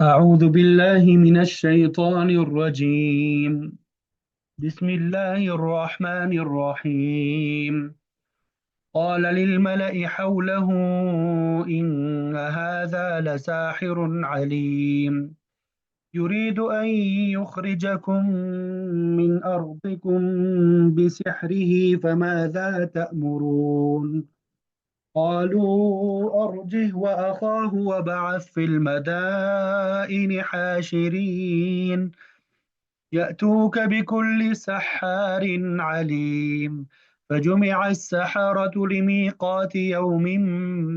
أعوذ بالله من الشيطان الرجيم. بسم الله الرحمن الرحيم. قال للملأ حوله إن هذا لساحر عليم يريد أن يخرجكم من أرضكم بسحره فماذا تأمرون. قالوا أرجه وأخاه وابعث في المدائن حاشرين يأتوك بكل سحار عليم. فجمع السحرة لميقات يوم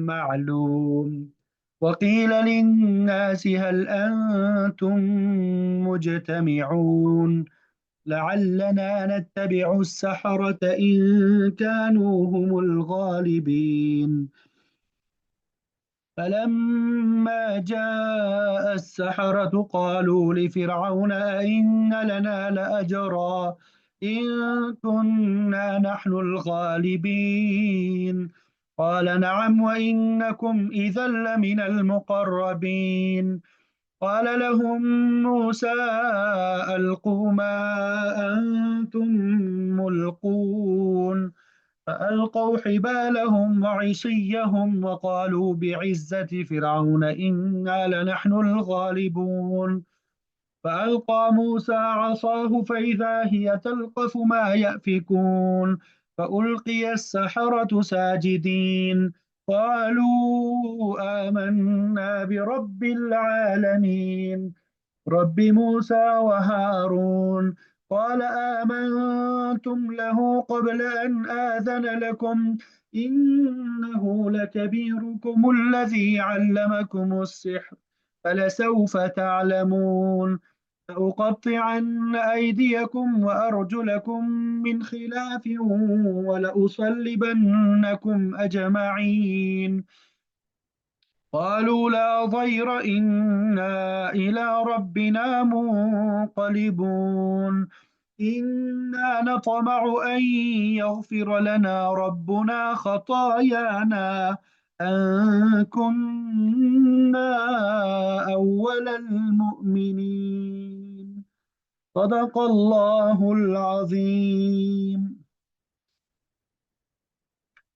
معلوم. وقيل للناس هل أنتم مجتمعون لعلنا نتبع السحرة إن كانوا هم الغالبين. فلما جاء السحرة قالوا لفرعون أئن لنا لأجرا إن كنا نحن الغالبين. قال نعم وإنكم إذا لمن المقربين. قال لهم موسى ألقوا ما أنتم ملقون. فألقوا حبالهم وعصيهم وقالوا بعزة فرعون إنا لنحن الغالبون. فألقى موسى عصاه فإذا هي تلقف ما يأفكون. فألقي السحرة ساجدين قالوا آمنا برب العالمين رب موسى وهارون. قال آمنتم له قبل أن آذن لكم إنه لكبيركم الذي علمكم السحر فلسوف تعلمون. لأقطعن أيديكم وأرجلكم من خلاف ولأصلبنكم أجمعين. قالوا لا ضير إنا إلى ربنا منقلبون. إنا نطمع أن يغفر لنا ربنا خطايانا أن كنا أول المؤمنين. صدق الله العظيم.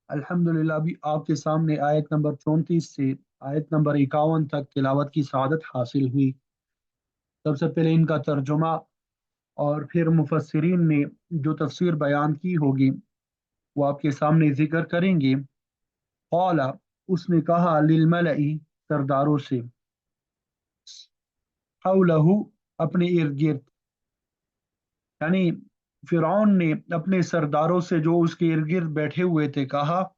अल्हम्दुलिल्लाह अभी आपके सामने आयत नंबर 34 से आयत नंबर 51 तक तिलावत की सआदत हासिल हुई। सबसे पहले इनका तर्जुमा और फिर मुफस्सिरीन ने जो तफसीर बयान की होगी वो आपके सामने जिक्र करेंगे। कौला उसने कहा लिलमलई सरदारों से हौलहू अपने इर्द गिर्द, यानी फिरौन ने अपने सरदारों से जो उसके इर्द गिर्द बैठे हुए थे कहा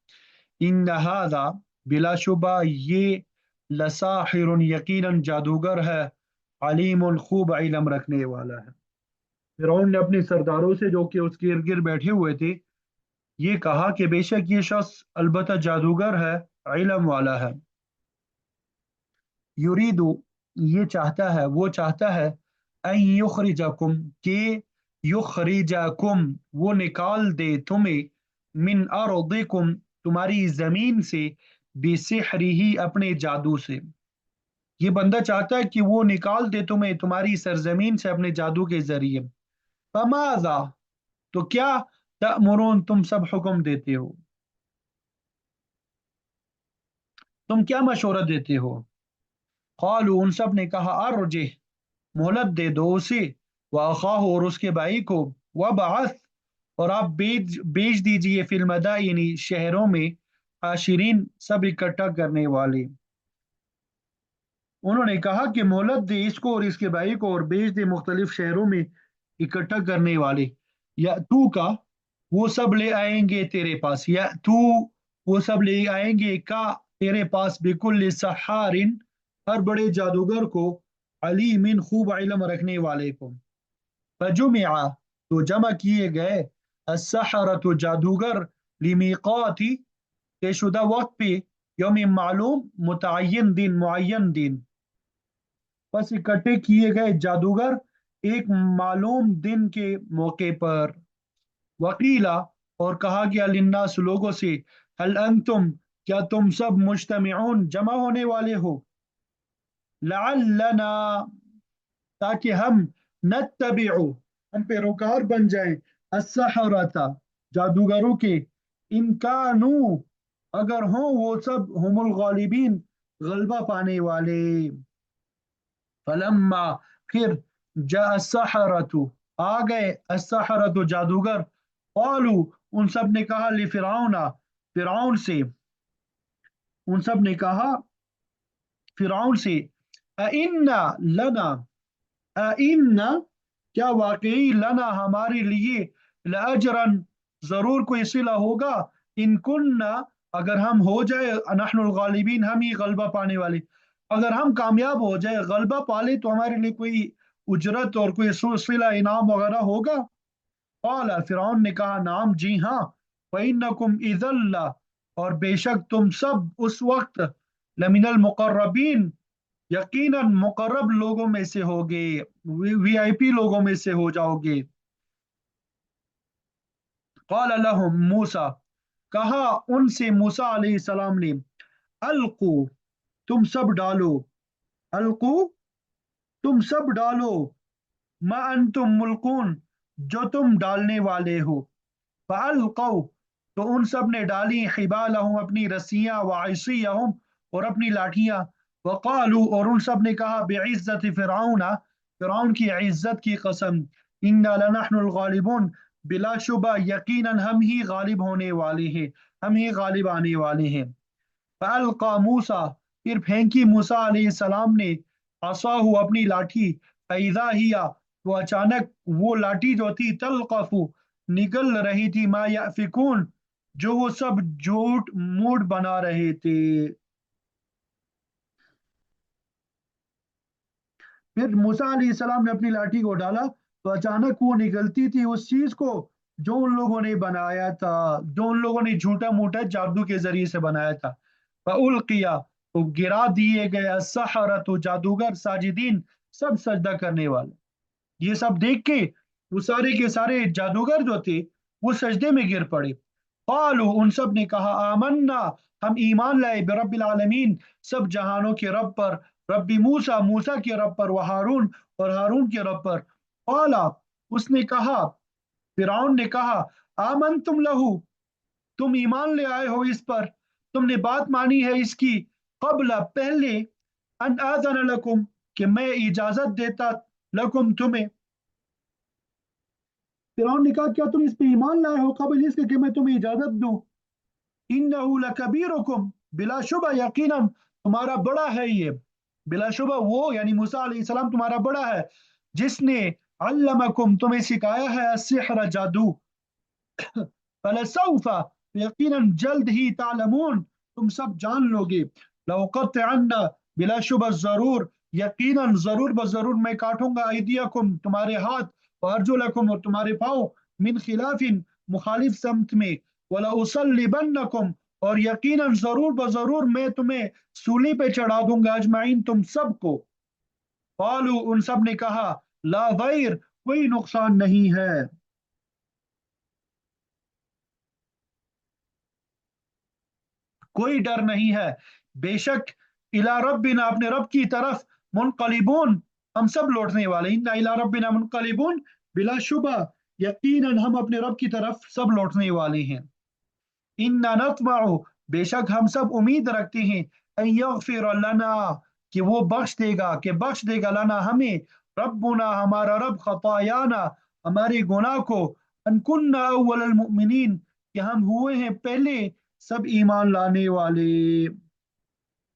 इन हादा बिलाशुबा ये लसाहिरुन यकीनन जादूगर है अलीमुन खूब इल्म रखने वाला है। फिरौन ने अपने सरदारों से जो कि उसके इर्द गिर्द बैठे हुए थे ये कहा कि बेशक ये शख्स अलबत्ता जादूगर है, इल्म वाला है। युरीदु ये चाहता है, वो चाहता है अन युखरिजकुम के युखरिजकुम वो निकाल दे तुम्हें मिन अर्दिकुम तुम्हारी जमीन से बिसिहरिही अपने जादू से। ये बंदा चाहता है कि वो निकाल दे तुम्हें तुम्हारी सरजमीन से अपने जादू के जरिए। फमाजा तो क्या तअमुरून तुम सब हुक्म देते हो, तुम क्या मशवरा देते हो। क़ालू उन सब ने कहा अर्जिह मोहलत दे दो उसे, व अखाहु और उसके भाई को, व बाअथ और आप बेच दीजिए फिल मदाइनी शहरों में, आशिरीन सब इकट्ठा करने वाले। उन्होंने कहा कि मोहलत दे इसको और इसके भाई को और बेच दे मुख्तलिफ शहरों में इकट्ठा करने वाले। या तू का वो सब ले आएंगे तेरे पास, या तू वो सब ले आएंगे का तेरे पास बिकुल सहारिन हर बड़े जादूगर को, अलीमिन खूब इल्म रखने वाले को। फजुमिआ तो जमा किए गए अस्सहरतु जादूगर लिमीकाती तयशुदा वक्त पे, यौम मालूम मुतय्यन दिन मुअय्यन दिन। बस इकट्ठे किए गए जादूगर एक मालूम दिन के मौके पर। वकीला और कहा गया लिन्नास लोगों से हल अंतुम क्या तुम सब मुज्तमिऊन जमा होने वाले हो। लअल्लना, ताकि हम नत्तबिउ, हम पैरोकार बन जाएं, अस्सहरता, जादूगरों के, इन कानू, अगर हों वो सब, हुमुल गालिबीन, गलबा पाने वाले। फलम्मा, फिर, जा अस्सहरतु, आ गए, अस्सहरतु जादूगर, qalu, उन सब ने कहा, li फिरौना, फिरौन से, उन सब ने कहा फिरौन से, अइन्ना लना, अइन्ना, क्या वाकई, लना हमारे लिए, लअजरन, जरूर कोई सिला होगा, इन कुन्ना, अगर हम हो जाए, नहनुल गालिबीन, हम ही गलबा पाने वाले, अगर हम कामयाब हो जाए, गलबा पाले, तो हमारे लिए कोई उजरत और कोई सिला इनाम वगैरह होगा। क़ाला, फिरौन ने कहा, नाम, जी हाँ, फ़इन्नकुम इज़ल्ला, और बेशक तुम सब उस वक्त, लमिनल मुक़र्रबीन, यकीनन मुकर्रब लोगों में से होगे, वीआईपी लोगों में से हो जाओगे। क़ाल लहुम मूसा, कहा उनसे मूसा अलैहिस्सलाम ने, अलकू, तुम सब डालो, अलकू, तुम सब डालो, मा अंतुम मुल्कून, जो तुम डालने वाले हो। फ़अल्क़ौ, तो उन सब ने डाली, हिबालहुम, अपनी रस्सियां, व इसियहुम, और अपनी लाठियां, वक़ालू, और उन सब ने कहा, बिइज़्ज़ति फ़िरऔना, फ़िरऔन की इज़्ज़त की कसम, इन्ना लनहनुल गालिबून, बिलाशुबा यकीनन हम ही गालिब होने वाले हैं, हम ही गालिब आने वाले हैं। फ़अल्क़ा मूसा, फिर फेंकी मूसा अलैहिस्सलाम ने, असाहु, अपनी लाठी, फ़इज़ा हिया, तो अचानक वो लाठी जो थी, तलक़फ़ु, निकल रही थी, मा याफिकून, जो वो सब झूठ मूठ बना रहे थे। फिर मूसा अलैहिस्सलाम ने अपनी लाठी को डाला, तो अचानक वो निकलती थी उस चीज को जो उन लोगों ने बनाया था, जो उन लोगों ने झूठा मूठा जादू के जरिए से बनाया था। फउल्किया, तो गिरा दिए गए, अस्सहरतु, जादूगर, साजिदीन, सब सजदा करने वाले। ये सब देख के वो सारे के सारे जादूगर जो थे, वो सजदे में गिर पड़े। कालू, उन सब ने कहा, आमन्ना, हम ईमान लाए, बिरब्बिल आलमीन, सब जहानों के रब पर, रब्बी मूसा, मूसा के रब पर, व हारून, और हारून के रब पर। काला, उसने कहा, फिरौन ने कहा, आमन तुम लहू, तुम ईमान ले आए हो इस पर, तुमने बात मानी है इसकी, कबला, पहले, अन आज़न लकुम, कि मैं इजाजत देता, लकुम, तुम्हें। फिरौन ने कहा, क्या तुम इस पे ईमान लाए हो कबल इसके कि मैं तुम्हें इजाजत दूं। इन्नहु लकबीरुकुम, बिलाशुबा, यकीनन तुम्हारा बड़ा है ये, बिलाशुबा वो यानी मूसा अलैहिस्सलाम तुम्हारा बड़ा है, जिसने अल्लमकुम, तुम्हें सिखाया है, अस्सिहर, जादू। फलसौफा, यकीनन जल्द ही, तालमून, तुम सब जान लोगे, लौकतअन्ना, बिलाशुबा, जरूर, यकीनन, जरूर बजरूर, मैं काटूंगा, ऐदियकुम, तुम्हारे हाथ, व अर्जुलकुम, और तुम्हारे पाँव, मिन खिलाफिन, मुखालिफ समत में, वला उसल्लिबन्नकुम, और यकीनन जरूर बजरूर मैं तुम्हें सूली पे चढ़ा दूंगा, अजमाइन, तुम सबको। कालू, उन सब ने कहा, ला दैर, कोई नुकसान नहीं है, कोई डर नहीं है, बेशक, इला रब्बिना, अपने रब की तरफ, मुनकलिबून, हम सब लौटने वाले, इन्ना इला रब्बिना मुनकलिबून, बिलाशुबा, यकीनन हम अपने रब की तरफ सब लौटने वाले हैं। इन्ना नतमउ, बेशक हम सब उम्मीद रखते हैं, अन यगफिर लना, कि वो बख्श देगा, कि बख्श देगा, लना हमें, रब्बुना, हमारा रब, खतायाना, हमारे गुनाह को, अन कुन्ना अव्वलल मुमिनीन, कि हम हुए हैं पहले सब ईमान लाने वाले,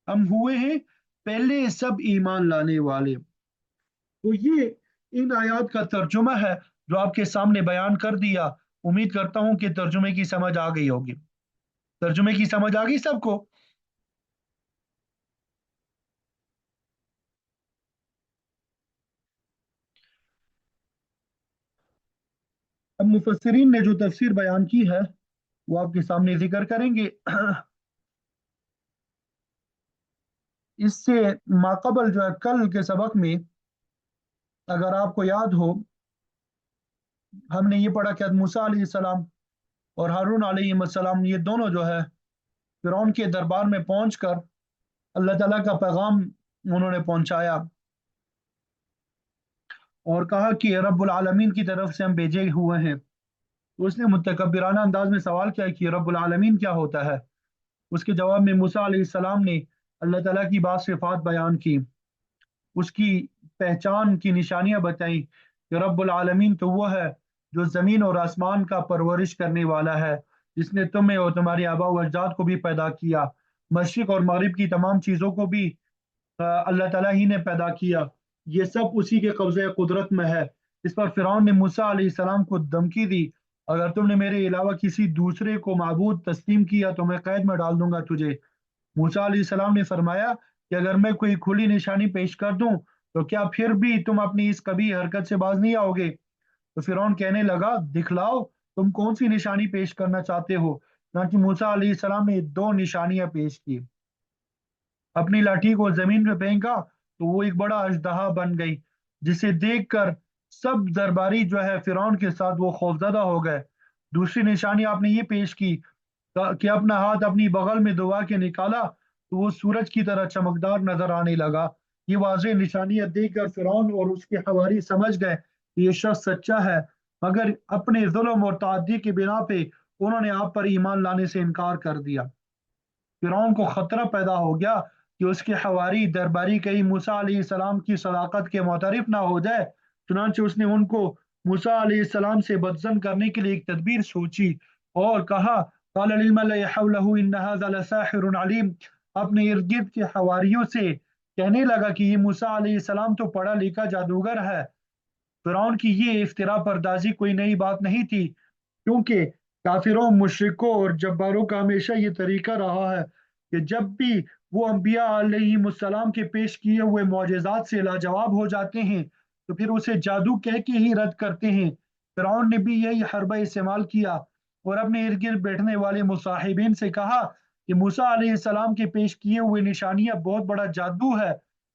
हम हुए हैं पहले सब ईमान लाने वाले। तो ये इन आयात का तर्जुमा है जो आपके सामने बयान कर दिया। उम्मीद करता हूं कि तर्जुमे की समझ आ गई होगी। तर्जुमे की समझ आ गई सबको। अब मुफस्सिरीन ने जो तफसीर बयान की है वो आपके सामने जिक्र करेंगे। इससे माकबल जो है कल के सबक में, अगर आपको याद हो, हमने ये पढ़ा कि मूसा अलैहिस्सलाम और हारून अलैहिस्सलाम, ये दोनों जो है फिरौन के दरबार में पहुंचकर अल्लाह ताला का पैगाम उन्होंने पहुंचाया और कहा कि रब्बुल आलमीन की तरफ से हम भेजे हुए हैं। तो उसने मुतकब्बिराना अंदाज में सवाल किया कि रब्बुल आलमीन क्या होता है। उसके जवाब में मूसा अलैहिस्सलाम ने अल्लाह ताला की बात सिफात बयान की, उसकी पहचान की निशानियां बताई कि रब्बुल आलमीन तो वो है जो ज़मीन और आसमान का परवरिश करने वाला है, जिसने तुम्हें और तुम्हारे आबा व अजदाद को भी पैदा किया। मशरिक और मगरिब की तमाम चीज़ों को भी अल्लाह ताला ही ने पैदा किया। ये सब उसी के कब्ज़े कुदरत में है। इस पर फिरौन ने मूसा अलैहिस्सलाम को धमकी दी, अगर तुमने मेरे अलावा किसी दूसरे को माबूद तस्लीम किया तो मैं कैद में डाल दूंगा तुझे। मूसा अलैहिस्सलाम ने फरमाया कि अगर मैं कोई खुली निशानी पेश कर दूं तो क्या फिर भी तुम अपनी इस कभी हरकत से बाज नहीं आओगे। तो फिरौन कहने लगा, दिखलाओ तुम कौन सी निशानी पेश करना चाहते हो। चुनांचे मूसा अलैहिस्सलाम ने दो निशानियां पेश की, अपनी लाठी को जमीन में फेंका तो वो एक बड़ा अजदहा बन गई, जिसे देखकर सब दरबारी जो है फिरौन के साथ वो खौफजदा हो गए। दूसरी निशानी आपने ये पेश की कि अपना हाथ अपनी बगल में दबा के निकाला तो वो सूरज की तरह चमकदार नजर आने लगा। ये वाज़ेह निशानियां देखकर फिरौन और उसके हवारी समझ गए कि ये शख्स सच्चा है, मगर अपने जुल्म और ताअद्दी की बिना पे उन्होंने आप पर ईमान लाने से इनकार कर दिया। फिरौन को खतरा पैदा हो गया कि उसके हवारी दरबारी कहीं मूसा अलैहिस्सलाम की सदाकत के मोतरफ ना हो जाए। चुनांचे उसने उनको मूसा अलैहिस्सलाम से बदजन करने के लिए एक तदबीर सोची और कहा, "क़ाल लिल मलइ हौलहु इन्न हाज़ा लसाहिरुन अलीम।" अपने इर्द गिर्द के हवारियों से कहने लगा कि ये मूसा अलैहिस्सलाम तो पढ़ा लिखा जादूगर है। फिरौन की ये इफ्तिरा परदाजी कोई नई बात नहीं थी, क्योंकि काफिरों, मुशरिकों और जब्बारों का हमेशा ये तरीका रहा है कि जब भी वो अम्बिया अलैहिमुस्सलाम के पेश किए हुए मोजेज़ात से लाजवाब हो जाते हैं तो फिर उसे जादू कह के ही रद्द करते हैं। फिरौन ने भी यही हरबा इस्तेमाल किया और अपने इर्द गिर्द बैठने वाले मुसाहिबीन से कहा कि मूसा अलैहिस्सलाम के पेश किए हुए निशानियां बहुत बड़ा जादू है।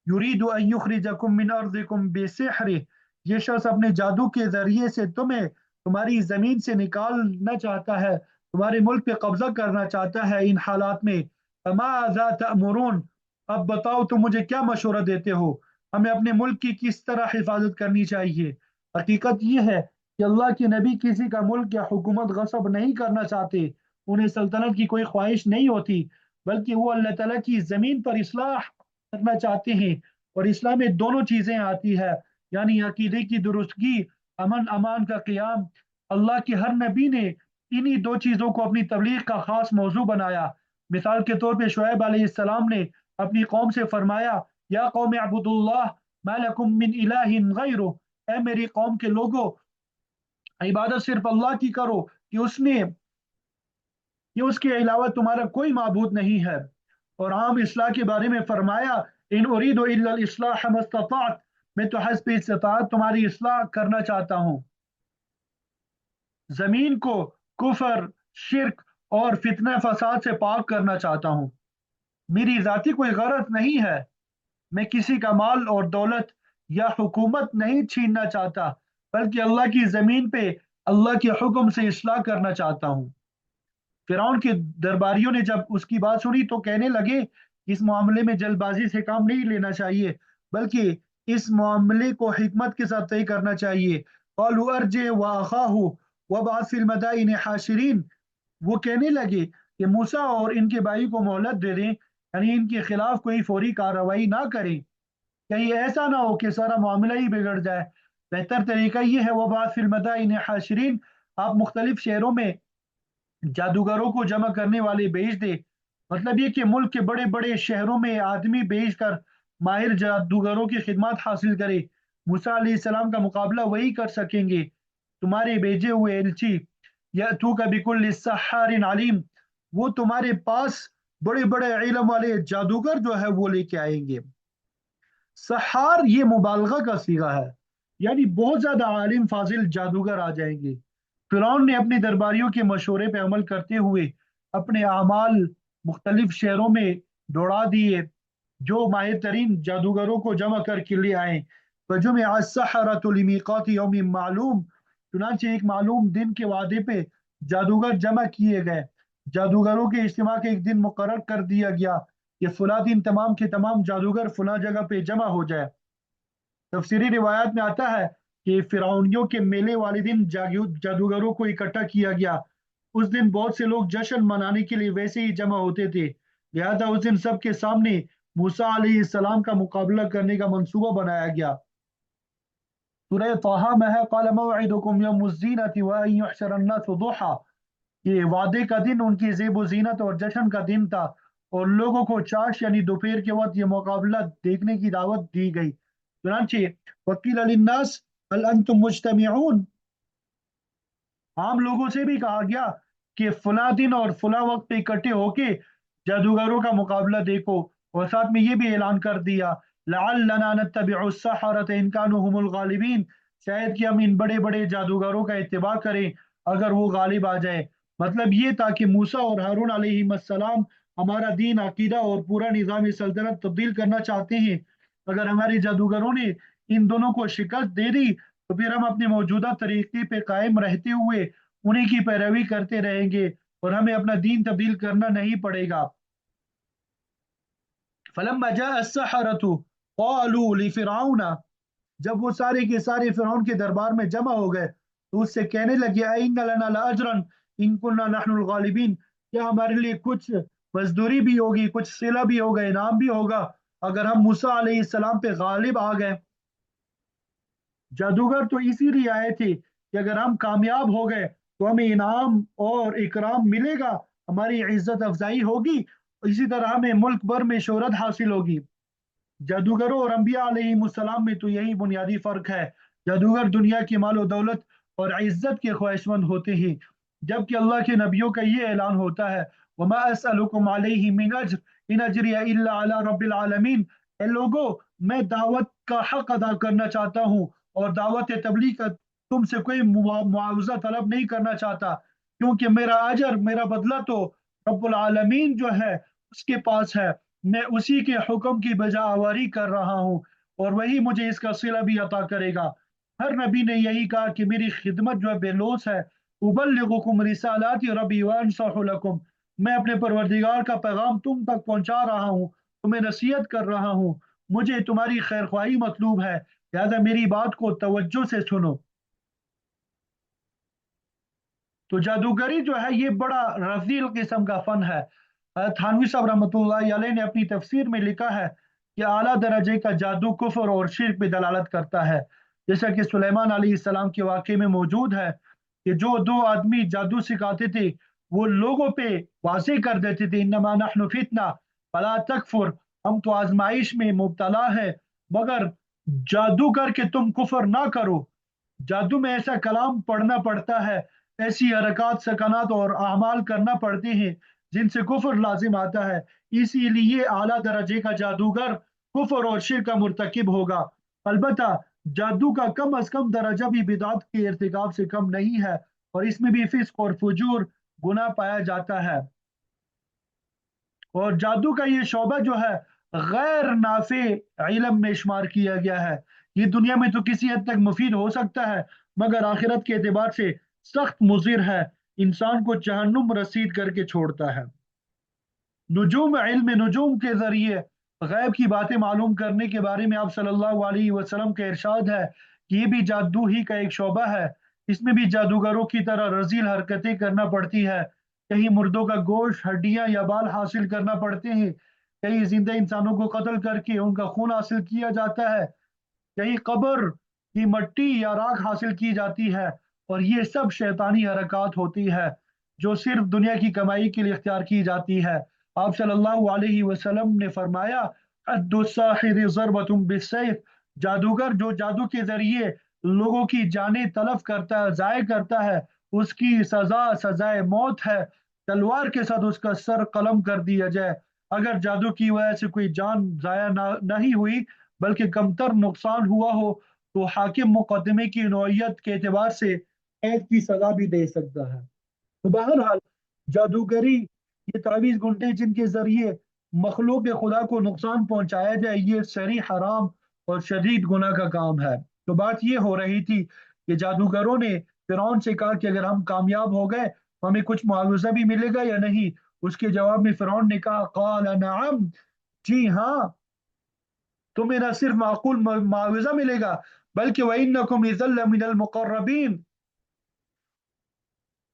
युरीदु अन युखरिजकुम मिन अर्दिकुम बिसिहरिह, ये शख्स अपने जादू के जरिए से तुम्हें तुम्हारी जमीन से निकालना चाहता है, तुम्हारे मुल्क पे कब्जा करना चाहता है। इन हालात में फमाज़ा तअमुरून, अब बताओ तुम मुझे क्या मशवरा देते हो, हमें अपने मुल्क की किस तरह हिफाजत करनी चाहिए। हकीकत ये है कि अल्लाह के नबी किसी का मुल्क या हुकूमत गसब नहीं करना चाहते, उन्हें सल्तनत की कोई ख्वाहिश नहीं होती, बल्कि वो अल्लाह ताला की ज़मीन पर इस्लाह करना चाहते हैं। और इस्लाम में दोनों चीज़ें आती है, यानी अकीदे की दुरुस्तगी, अमन अमान का क़याम। अल्लाह के हर नबी ने इन्हीं दो चीज़ों को अपनी तबलीग का खास मौजू बनाया। मिसाल के तौर पे शुएब अलैहिस्सलाम ने अपनी कौम से फरमाया, या कौम अबुदुल्लाह मा लकुम मिन इलाहिन गैरुह, ए मेरी कौम के लोगों, इबादत सिर्फ अल्लाह की करो कि उसके अलावा तुम्हारा कोई माबूद नहीं है। और आम इस्लाह के बारे में फरमाया, इन उरीदु इल्लल इस्लाह मस्तताअत, मैं तो हस्ब इस्ताअत तुम्हारी इस्लाह करना चाहता हूँ। जमीन को कुफर, शिरक और फितना फसाद से पाक करना चाहता हूँ। मेरी जाती कोई गरज नहीं है, मैं किसी का माल और दौलत या हुकूमत नहीं छीनना चाहता, बल्कि अल्लाह की जमीन पे अल्लाह के हुक्म से इस्लाह करना चाहता हूँ। फिरौन के दरबारियों ने जब उसकी बात सुनी तो कहने लगे, इस मामले में जल्दबाजी से काम नहीं लेना चाहिए, बल्कि इस मामले को हिकमत के साथ तय करना चाहिए। क़ालू अर्जिअ व अखाहु वबअथ फिल मदाइनि हाशिरीन, वो कहने लगे कि मूसा और इनके भाई को मोहलत दे दें, यानी इनके खिलाफ कोई फौरी कार्रवाई ना करें, कहीं ऐसा ना हो कि सारा मामला ही बिगड़ जाए। बेहतर तरीका ये है, वबअथ फिल मदाइनि हाशिरीन, आप मुख्तलिफ शहरों में जादूगरों को जमा करने वाले भेज दे। मतलब ये कि मुल्क के बड़े बड़े शहरों में आदमी भेज कर माहिर जादूगरों की खिदमत हासिल करे। मूसा अलैहिस्सलाम का मुकाबला वही कर सकेंगे। तुम्हारे भेजे हुए एलची या तू का बिकुल सहारिन अलीम, वो तुम्हारे पास बड़े बड़े इल्म वाले जादूगर जो है वो लेके आएंगे। सहार ये मुबालगा का सीगा है, यानी बहुत ज्यादा आलिम फाजिल जादूगर आ जाएंगे। फिरौन ने अपने दरबारियों के मशवरे पर अमल करते हुए अपने अमाल मुख्तलिफ शहरों में दौड़ा दिए, जो माहिर तरीन जादूगरों को जमा करके ले आए। फजुमिअस्सहरतु मालूम, चुनांचे एक मालूम दिन के वादे पे जादूगर जमा किए गए। जादूगरों के इज्तिमा का एक दिन मुकर्रर कर दिया गया। کہ फला दिन तमाम के तमाम जादूगर फला जगह पे जमा हो जाए। तफसीरी रिवायात में आता है कि फिरौनियों के मेले वाले दिन जादूगरों को इकट्ठा किया गया। उस दिन बहुत से लोग जश्न मनाने के लिए वैसे ही जमा होते थे, लिहाजा उस दिन सबके सामने मूसा अलैहिस्सलाम का मुकाबला करने का मंसूबा बनाया गया। सूरह ताहा में है क़ाल मौइदुकुम यौमुज़ ज़ीनति व अन युहशर अन्नासु दुहा। ये वादे का दिन उनकी ज़ेब ज़ीनत और जश्न का दिन था, और लोगों को चाश यानी दोपहर के वक्त ये मुकाबला देखने की दावत दी गई। चुनांचे वकील लिन्नास हल अंतुम मुज्तमिऊन, आम लोगों से भी कहा गया कि फला दिन और फला वक्त पे इकट्ठे होके जादूगरों का मुकाबला देखो, और साथ में ये भी ऐलान कर दिया लअल्लना नत्तबिउस सहरत इन कानू हुमुल गालिबीन, शायद कि हम इन बड़े बड़े जादूगरों का इत्तिबा करें अगर वो गालिब आ जाए। मतलब ये था कि मूसा और हारून अलैहिस्सलाम हमारा दीन, अकीदा और पूरा निज़ाम सल्तनत तब्दील करना चाहते हैं। अगर हमारे जादूगरों ने इन दोनों को शिकस्त दे दी तो फिर हम अपने मौजूदा तरीके पे कायम रहते हुए उन्हीं की पैरवी करते रहेंगे और हमें अपना दीन तब्दील करना नहीं पड़ेगा। फलम्मा जाअ अस्सहरतु क़ालू लिफ़िरऔन, जब वो सारे के सारे फिरौन के दरबार में जमा हो गए तो उससे कहने लगे अइन्न लना लाअजरन इन कुन्ना नहनुल गालिबीन, क्या हमारे लिए कुछ मजदूरी भी होगी, कुछ सिला भी होगा, इनाम भी होगा अगर हम मूसा अलैहिस्सलाम पे गालिब आ गए। जादूगर तो इसीलिए आए थे कि अगर हम कामयाब हो गए तो हमें इनाम और इकराम मिलेगा, हमारी इज्जत अफजाई होगी, इसी तरह हमें मुल्क भर में शोहरत हासिल होगी। जादूगरों और अम्बिया अलैहिमुस्सलाम में तो यही बुनियादी फर्क है। जादूगर दुनिया की मालो दौलत और इज्जत के ख्वाहिशमंद होते हैं, जबकि अल्लाह के नबियों का ये ऐलान होता है वमा असअलुकुम अलैहि मिन अज्र इन अज्रिया इल्ला अला रब्बिल आलमीन। ए लोगो, मैं दावत का हक अदा करना चाहता हूँ और दावत तबलीग का तुमसे कोई मुआवजा तलब नहीं करना चाहता, क्योंकि मेरा अजर, मेरा बदला तो रब्बुल आलमीन जो है उसके पास है। मैं उसी के हुक्म की बजा आवारी कर रहा हूँ और वही मुझे इसका सिला भी अता करेगा। हर नबी ने यही कहा कि मेरी खिदमत जो है बेलोस है। उबल्लिगुकुम रिसालाति रब्बी व अंसहु लकुम, मैं अपने परवरदिगार का पैगाम तुम तक पहुंचा रहा हूँ, तुम्हें नसीहत कर रहा हूँ, मुझे तुम्हारी खैर ख्वाही मतलूब है, लिहाजा मेरी बात को तवज्जो से सुनो। तो जादूगरी जो है ये बड़ा रजील किस्म का फन है। थानवी साहब रहमतुल्लाह अलैह ने अपनी तफसीर में लिखा है कि आला दर्जे का जादू कुफर और शिर्क पे दलालत करता है। जैसा कि सुलेमान अलैहिस्सलाम के वाक़े में मौजूद है कि जो दो आदमी जादू सिखाते थे वो लोगों पे वाज़ेह कर देते थे इन्नमा नहनु फितना फला तकफुर, हम तो आजमाइश में मुब्तला है मगर जादू करके तुम कुफर ना करो। जादू में ऐसा कलाम पढ़ना पड़ता है, ऐसी हरकत सकनात और अमाल करना पड़ते हैं जिनसे कुफर लाजिम आता है, इसीलिए आला दर्जे का जादूगर कुफर और शिर का मुर्तकिब होगा। अलबत्ता जादू का कम अज कम दर्जा भी बिदात के इर्तिकाब से कम नहीं है और इसमें भी फिस्क और फुजूर गुनाह पाया जाता है। और जादू का ये शोबा जो है गैर नाफे इलम में शुमार किया गया है। ये दुनिया में तो किसी हद तक मुफीद हो सकता है मगर आखिरत के एतबार से सख्त मुजिर है, इंसान को जहन्नुम रसीद करके छोड़ता है। नुजूम इल्म नुजूम के जरिए गैब की बातें मालूम करने के बारे में आप सल्लल्लाहु अलैहि वसल्लम का इरशाद है कि ये भी जादू ही का एक शोबा है। इसमें भी जादूगरों की तरह रजील हरकतें करना पड़ती है। कहीं मुर्दों का गोश्त, हड्डियां या बाल हासिल करना पड़ते हैं, कहीं जिंदा इंसानों को कत्ल करके उनका खून हासिल किया जाता है, कहीं कब्र की मिट्टी या राख हासिल की जाती है, और ये सब शैतानी हरकत होती है जो सिर्फ दुनिया की कमाई के लिए इख्तियार की जाती है। आप सल्लल्लाहु अलैहि वसल्लम ने फरमाया अद्दुस्साहिर ज़रबतुम बिस्सैफ, जादूगर जो जादू के जरिए लोगों की जानें तलफ करता है, जाय करता है, उसकी सजा सजाए मौत है, तलवार के साथ उसका सर कलम कर दिया जाए। अगर जादू की वजह से कोई जान जाया नहीं हुई बल्कि कमतर नुकसान हुआ हो तो हाकिम मुकदमे की नौयत के एतबार से कैद की सजा भी दे सकता है। तो बहरहाल जादूगरी, ये तावीज़ गुंडे जिनके जरिए मखलूक खुदा को नुकसान पहुंचाया जाए, ये शरी हराम और शदीद गुनाह का काम है। तो बात ये हो रही थी कि जादूगरों ने फिरौन से कहा कि अगर हम कामयाब हो गए तो हमें कुछ मुआवजा भी मिलेगा या नहीं। उसके जवाब में फिरौन ने कहा क़ाल नअम, जी हाँ, तुम्हें न सिर्फ माकूल मुआवजा मिलेगा, बल्कि वइन्नकुम इज़्ज़न लमिनल मुक़र्रबीन,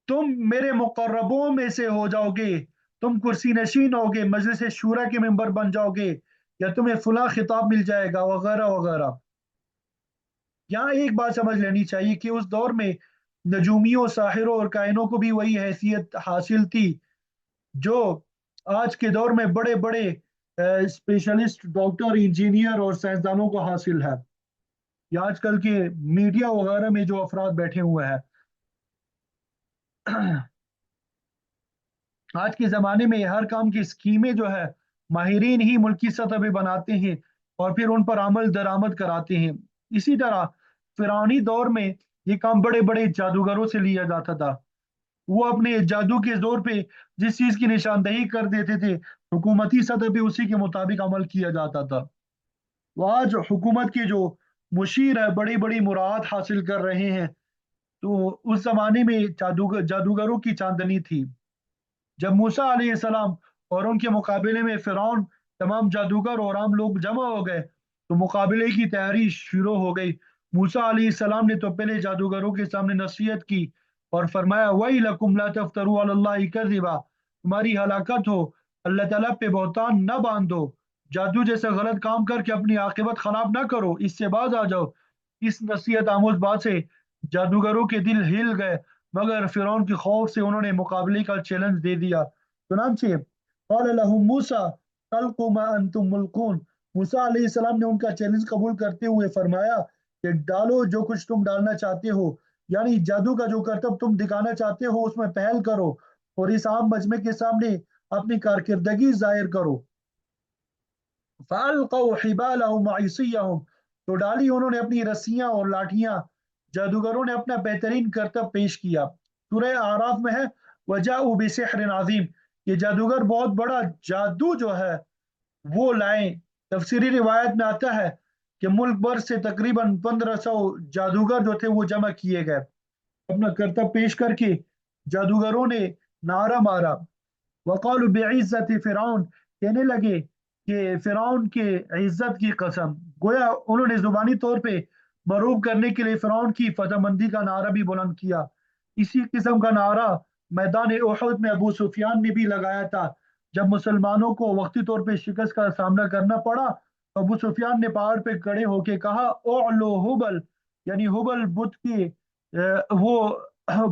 तुम मेरे मुक़र्रबों में से हो जाओगे, तुम कुर्सी नशीन होगे, मजलिस शूरा के मेंबर बन जाओगे, या तुम्हें फला खिताब मिल जाएगा वगैरह वगैरह। यहाँ एक बात समझ लेनी चाहिए कि उस दौर में नजूमियों, साहिरों और काहिनों को भी वही हैसियत हासिल थी जो आज के दौर में बड़े बड़े स्पेशलिस्ट डॉक्टर, इंजीनियर और साइंसदानों को हासिल है, या आजकल के मीडिया वगैरह में जो अफराद बैठे हुए हैं। आज के ज़माने में हर काम की स्कीमें जो है माहिरीन ही मुल्की सतह पे बनाते हैं और फिर उन पर अमल दरामद कराते हैं। इसी तरह फिरौनी दौर में ये काम बड़े बड़े जादूगरों से लिया जाता था। वो अपने जादू के जोर पे जिस चीज़ की निशानदही कर देते थे, हुकूमती सतह पे उसी के मुताबिक अमल किया जाता था। वो आज हुकूमत के जो मुशीर है बड़ी बड़ी मुराद हासिल कर रहे हैं। तो उस जमाने में जादूगरों की चांदनी थी। जब मूसा अलैहिस्सलाम और उनके मुकाबले में फिरौन, तमाम जादूगर और आम लोग जमा हो गए, तो मुकाबले की तैयारी शुरू हो गई। मूसा अलैहिस्सलाम ने तो पहले जादूगरों के सामने नसीहत की और फरमाया, वही लकुम ला तफ्तरू अलल्लाहि कज़िबा, तुम्हारी हलाकत हो, अल्लाह ताला पे बहतान न बांधो, जादू जैसा गलत काम करके अपनी आखिरत खराब ना करो, इससे बाज आ जाओ। इस नसीहत आमोज बात से जादूगरों के दिल हिल गए, मगर फिरौन के खौफ से उन्होंने मुकाबले का चैलेंज दे दिया। चुनांचे क़ाल लहुम मूसा अल्क़ू मा अंतुम मुल्क़ून, मूसा अलैहिस्सलाम ने उनका चैलेंज कबूल करते हुए फरमाया कि डालो जो कुछ तुम डालना चाहते हो, यानी जादू का जो करतब तुम दिखाना चाहते हो उसमें पहल करो और इस आम मजमे के सामने अपनी कारकिर्दगी जाहिर करो। फ़अल्क़ौ हिबालहुम व इसिय्यहुम, तो डाली उन्होंने अपनी रस्सियां और लाठियां। जादूगरों ने अपना बेहतरीन करतब पेश किया। सूरह आराफ में है, वजाउ बिसिहरिन अज़ीम, ये जादूगर बहुत बड़ा जादू जो है वो लाए। तफसीरी रिवायत में आता है कि मुल्क भर से तकरीबन 1500 जादूगर जो थे वो जमा किए गए। अपना करतब पेश करके जादूगरों ने नारा मारा, वक़ालू बिइज़्ज़ति फ़िरऔन, कहने लगे कि फ़िरऔन के इज़्ज़त की कसम। गोया उन्होंने ज़ुबानी तौर पे मरूब करने के लिए फ़िरऔन की फ़तहमंदी का नारा भी बुलंद किया। इसी किस्म का नारा मैदान उहद में अबू सुफियान ने भी लगाया था। जब मुसलमानों को वक्ती तौर पे शिकस्त का सामना करना पड़ा, तो अबू सुफियान ने पहाड़ पे खड़े होके कहा, ओलो हुबल, यानी हुबल बुत की वो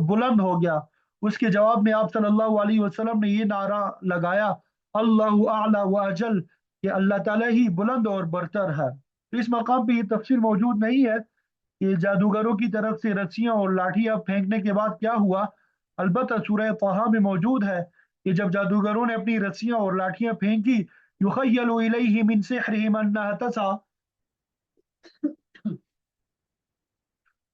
बुलंद हो गया। उसके जवाब में आप सल्लल्लाहु अलैहि वसल्लम ने ये नारा लगाया, अल्लाहु आला व अजल, कि अल्लाह ताला ही बुलंद और बरतर है। तो इस मकाम पे ये तफसीर मौजूद नहीं है कि जादूगरों की तरफ से रस्सियां और लाठियां फेंकने के बाद क्या हुआ। अलबत्ता सूरह तहा में मौजूद है कि जब जादूगरों ने अपनी रस्सियां और लाठियां फेंकी, युखय्यलु इलैहि मिन सिहरिहिम अन्नहा तसआ,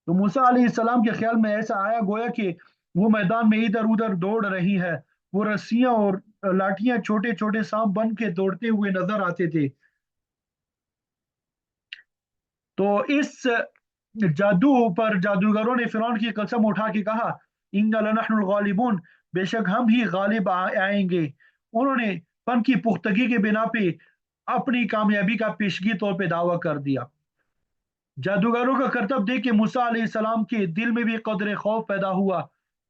तो मूसा अलैहिस्सलाम के ख्याल में ऐसा आया गोया कि वो मैदान में इधर उधर दौड़ रही है। वो रस्सियां और लाठियां छोटे छोटे सांप बन के दौड़ते हुए नजर आते थे। तो इस जादू पर जादूगरों ने फिरौन की कसम उठा के कहा, इन्ना लनहनुल गालिबून, बेशक हम ही गालिब आएंगे। उन्होंने फन की पुख्तगी के बिना पे अपनी कामयाबी का पेशगी तौर पे दावा कर दिया। जादूगरों का करतब देख के मूसा अलैहिस्सलाम के दिल में भी कदर खौफ पैदा हुआ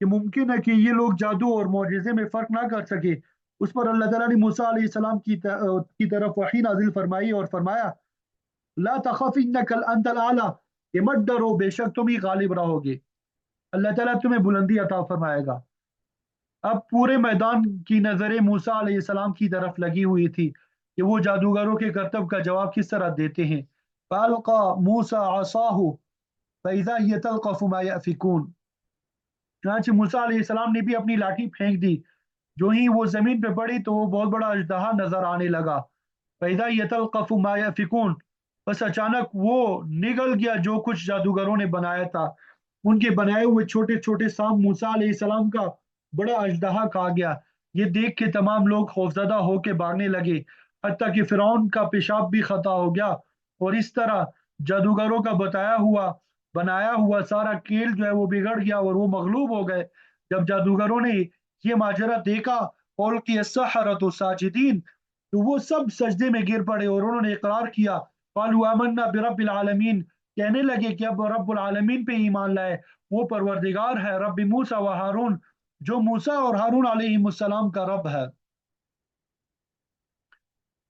कि मुमकिन है कि ये लोग जादू और मोजिज़े में फ़र्क ना कर सके। उस पर अल्लाह ताला ने मूसा अलैहिस्सलाम की तरफ वही नाजिल फरमाई और फरमाया, ला तखफ इन्नकल अंतल आला, कि मत डरो, बेशक तुम ही गालिब रहोगे, अल्लाह ताला तुम्हें बुलंदी अता फरमाएगा। अब पूरे मैदान की नज़रें मूसा अलैहिस्सलाम की तरफ लगी हुई थी कि वो जादूगरों के करतब का जवाब किस तरह देते हैं। फ़अल्क़ा मूसा असाहु फ़इज़ा हिय तल्क़फ़ु मा याफ़िकून, चुनांचे मूसा अलैहिस्सलाम ने भी अपनी लाठी फेंक दी। जो ही वो जमीन पे पड़ी तो वो बहुत बड़ा अजदहा नजर आने लगा। फ़इज़ा हिय तल्क़फ़ु मा याफ़िकून, बस अचानक वो निगल गया जो कुछ जादूगरों ने बनाया था। उनके बनाए हुए छोटे छोटे सांप मूसा अलैहिस्सलाम का बड़ा अजदहा खा गया। ये देख के तमाम लोग खौफजदा होके भागने लगे, हत्ता कि फिरौन का पेशाब भी खता हो गया। और इस तरह जादूगरों का बनाया हुआ सारा खेल जो है वो बिगड़ गया और वो मगलूब हो गए। जब जादूगरों ने ये माजरा देखा, कौल की साजिदीन, تو वो सब सजदे में गिर पड़े और उन्होंने इकरार किया, क़ालू आमन्ना बिरब्बिल आलमीन, कहने लगे कि अब रब्बुल आलमीन पे ईमान लाए, वो परवरदिगार है रब्बी मूसा व हारून, जो मूसा और हारून अलैहिमुस्सलाम का रब है।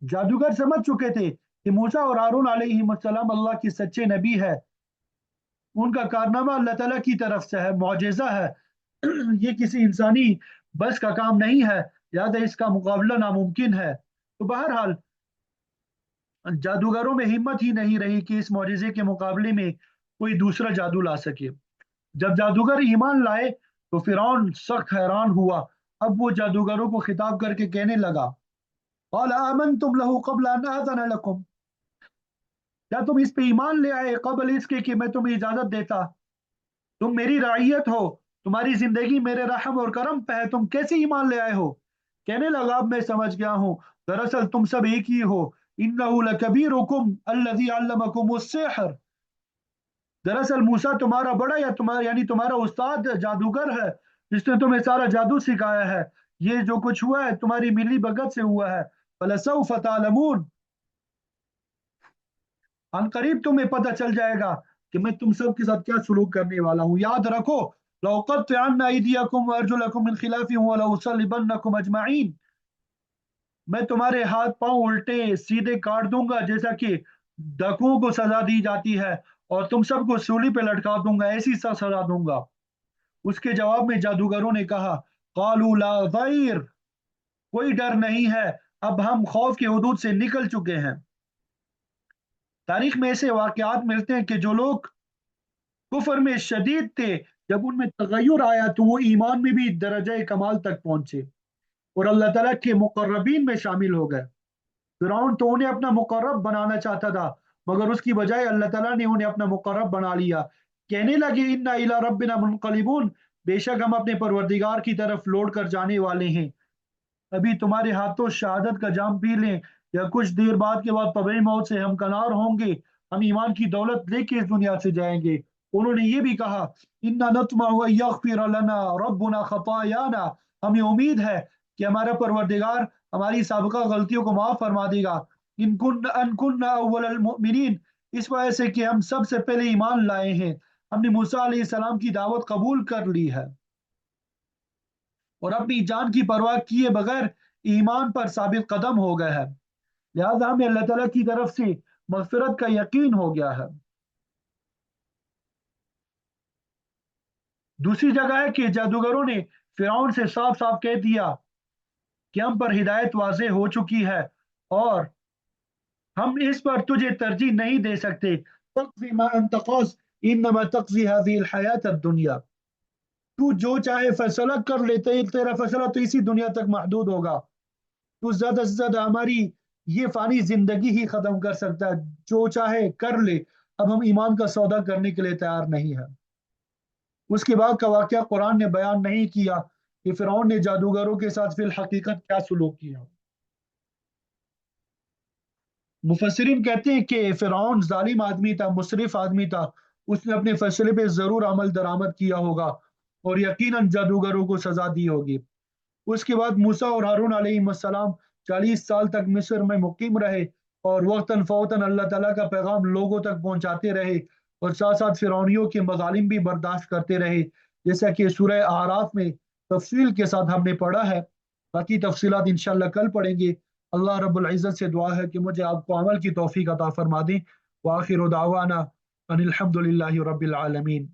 जादूगर समझ चुके थे कि मूसा और हारून अलैहिमुस्सलाम अल्लाह के सच्चे नबी है, उनका कारनामा अल्लाह ताला की तरफ से है, मुआजिजा है। ये किसी इंसानी बस का काम नहीं है, लिहाजा इसका मुकाबला नामुमकिन है। तो बहरहाल जादूगरों में हिम्मत ही नहीं रही कि इस मौजज़े के मुकाबले में कोई दूसरा जादू ला सके। जब जादूगर ईमान लाए तो फिरौन सख्त हैरान हुआ। अब वो जादूगरों को खिताब करके कहने लगा, क़ाल आमनतुम लहू क़ब्ल अन आज़न लकुम, क्या तुम इस पे ईमान ले आए कबल इसके कि मैं तुम्हें इजाजत देता? तुम मेरी रइयत हो, तुम्हारी जिंदगी मेरे रहम और करम पे है, तुम कैसे ईमान ले आए हो? कहने लगा, अब मैं समझ गया हूँ, दरअसल तुम सब एक ही हो। इन्नहु लकबीरुकुम अल्लज़ी अल्लमकुमुस सिहर, दरअसल मूसा तुम्हारा बड़ा या तुम्हारा यानी तुम्हारा उस्ताद जादूगर है, जिसने तुम्हें सारा जादू सिखाया है। ये जो कुछ हुआ है तुम्हारी मिली भगत से हुआ है। फलसौफ तालमून, अनकरीब तुम्हें पता चल जाएगा कि मैं तुम सब के साथ क्या सलूक करने वाला हूँ। याद रखो, लौक़त्तअन्ना अयदियकुम व अर्जुलकुम मिन खिलाफिन व लउसल्लिबन्नकुम अजमईन, मैं तुम्हारे हाथ पांव उल्टे सीधे काट दूंगा जैसा कि डाकुओं को सजा दी जाती है, और तुम सबको सूली पे लटका दूंगा, ऐसी सा सजा दूंगा। उसके जवाब में जादूगरों ने कहा, कालू ला ज़ैर, कोई डर नहीं है, अब हम खौफ के हदूद से निकल चुके हैं। तारीख में ऐसे वाकयात मिलते हैं कि जो लोग कुफर में शदीद थे, जब उनमें तगय्युर आया तो वो ईमान में भी दरजा कमाल तक पहुंचे और अल्लाह ताला के मुकर्रबीन में शामिल हो गए। फिरौन तो उन्हें अपना मुकर्रब बनाना चाहता था, मगर उसकी बजाय अल्लाह ताला ने उन्हें अपना मुकर्रब बना लिया। कहने लगे, इन्ना इला रब्बिना मुनक़लिबून, बेशक हम अपने परवरदिगार की तरफ लौट कर जाने वाले हैं। अभी तुम्हारे हाथों शहादत का जाम पी लें, या कुछ देर बाद के बाद तबई मौत से हम कनार होंगे, हम ईमान की दौलत लेके इस दुनिया से जाएंगे। उन्होंने ये भी कहा, इन्ना नत्मउ अन यग़फ़िर लना रब्बुना ख़तायाना, हमें उम्मीद है कि हमारा परवरदिगार हमारी साबिक़ा गलतियों को माफ़ फरमा देगा। अन कुन्ना अव्वलल मुमिनीन, इस वजह से कि हम सबसे पहले ईमान लाए हैं, हमने मूसा अलैहिस्सलाम की दावत कबूल कर ली है और अपनी जान की परवाह किए बगैर ईमान पर साबित कदम हो गए हैं। लिहाजा हमें अल्लाह ताला की तरफ से मगफिरत का यकीन हो गया है। दूसरी जगह है कि जादूगरों ने फिरौन से साफ साफ कह दिया कि हम पर हिदायत वाज़ेह हो चुकी है और हम इस पर तुझे तरजीह नहीं दे सकते। तक़ज़ी मा अंत क़ाज़, इन्नमा तक़ज़ी हाज़िहिल हयात दुनिया, तू जो चाहे फैसला कर ले, तेरा फैसला तो इसी दुनिया तक महदूद होगा। तू ज्यादा से ज्यादा हमारी ये फानी जिंदगी ही खत्म कर सकता है, जो चाहे कर ले। अब हम ईमान का सौदा करने के लिए तैयार नहीं है। उसके बाद का वाकया कुरान ने बयान नहीं किया कि फिरौन ने जादूगरों के साथ फिल हकीकत क्या सुलूक किया। मुफस्सिरीन कहते हैं कि फिरौन जालिम आदमी था, मुसरिफ आदमी था, उसने अपने फैसले पे जरूर अमल दरामद किया होगा और यकीनन जादूगरों को सजा दी होगी। उसके बाद मूसा और हारून अलैहिस्सलाम 40 साल तक मिस्र में मुकीम रहे और वक्तन फ़ौतन अल्लाह ताला का पैगाम लोगों तक पहुंचाते रहे और साथ साथ फिरौनियों के मजालिम भी बर्दाश्त करते रहे, जैसा कि सूरह आराफ में तफसील के साथ हमने पढ़ा है। बाकी तफसीलात इंशाअल्लाह कल पढ़ेंगे। अल्लाह रब्बुल इज़्ज़त से दुआ है कि मुझे आपको अमल की तौफीक अता फरमा दें। व आखिर दावाना अनिल हम्दुलिल्लाहि रब्बिल आलमीन।